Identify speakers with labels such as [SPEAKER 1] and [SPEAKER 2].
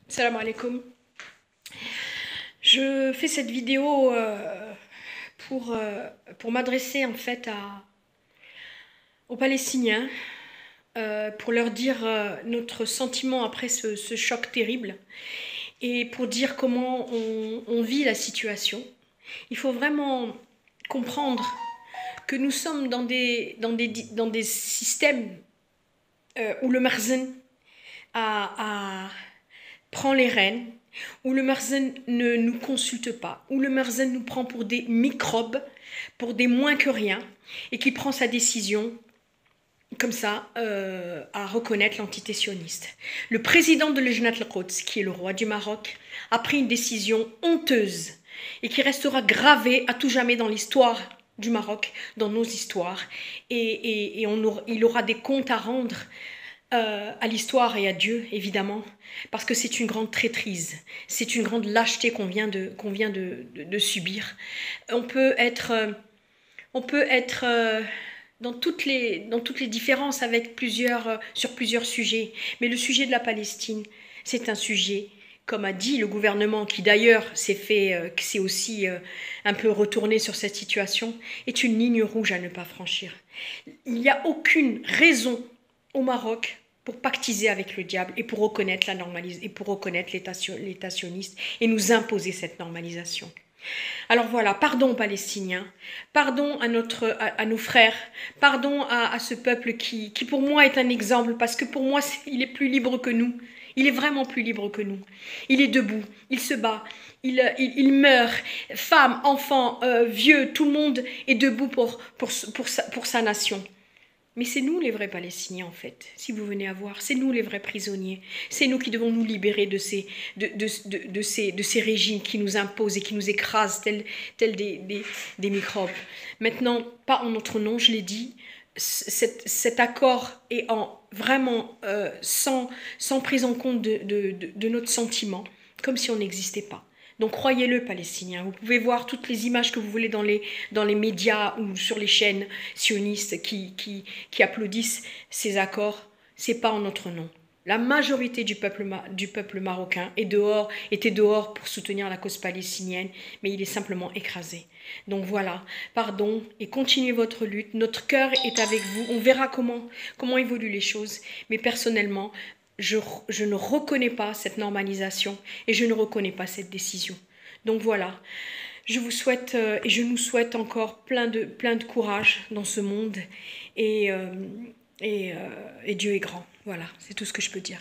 [SPEAKER 1] Salam alaikum. Je fais cette vidéo pour m'adresser en fait aux Palestiniens, pour leur dire notre sentiment après ce choc terrible et pour dire comment on vit la situation. Il faut vraiment comprendre que nous sommes dans des systèmes où le Marzen prend les rênes, où le Marzen ne nous consulte pas, où le Marzen nous prend pour des microbes, pour des moins que rien, et qui prend sa décision comme ça à reconnaître l'entité sioniste. Le président de l'Ejnat al-Quds, qui est le roi du Maroc, a pris une décision honteuse et qui restera gravée à tout jamais dans l'histoire du Maroc, dans nos histoires, et il aura des comptes à rendre à l'histoire et à Dieu, évidemment, parce que c'est une grande traîtrise, c'est une grande lâcheté qu'on vient de subir. On peut être dans toutes les différences avec sur plusieurs sujets, mais le sujet de la Palestine, c'est un sujet, comme a dit le gouvernement, qui d'ailleurs s'est aussi un peu retourné sur cette situation, est une ligne rouge à ne pas franchir. Il n'y a aucune raison au Maroc pour pactiser avec le diable et pour reconnaître l'État sioniste et nous imposer cette normalisation. Alors voilà, pardon aux Palestiniens, pardon à nos frères, pardon à ce peuple qui pour moi est un exemple, parce que pour moi il est plus libre que nous, il est vraiment plus libre que nous. Il est debout, il se bat, il meurt, femmes, enfants, vieux, tout le monde est debout pour sa nation. Mais c'est nous les vrais Palestiniens en fait, si vous venez à voir, c'est nous les vrais prisonniers, c'est nous qui devons nous libérer de ces régimes qui nous imposent et qui nous écrasent tels des microbes. Maintenant, pas en notre nom, je l'ai dit, cet accord est vraiment sans prise en compte de notre sentiment, comme si on n'existait pas. Donc croyez-le, Palestiniens. Vous pouvez voir toutes les images que vous voulez dans les médias ou sur les chaînes sionistes qui applaudissent ces accords. C'est pas en notre nom. La majorité du peuple marocain était dehors pour soutenir la cause palestinienne, mais il est simplement écrasé. Donc voilà, pardon, et continuez votre lutte. Notre cœur est avec vous. On verra comment évoluent les choses. Mais personnellement, je ne reconnais pas cette normalisation et je ne reconnais pas cette décision. Donc voilà, je vous souhaite et je nous souhaite encore plein de courage dans ce monde et Dieu est grand. Voilà, c'est tout ce que je peux dire.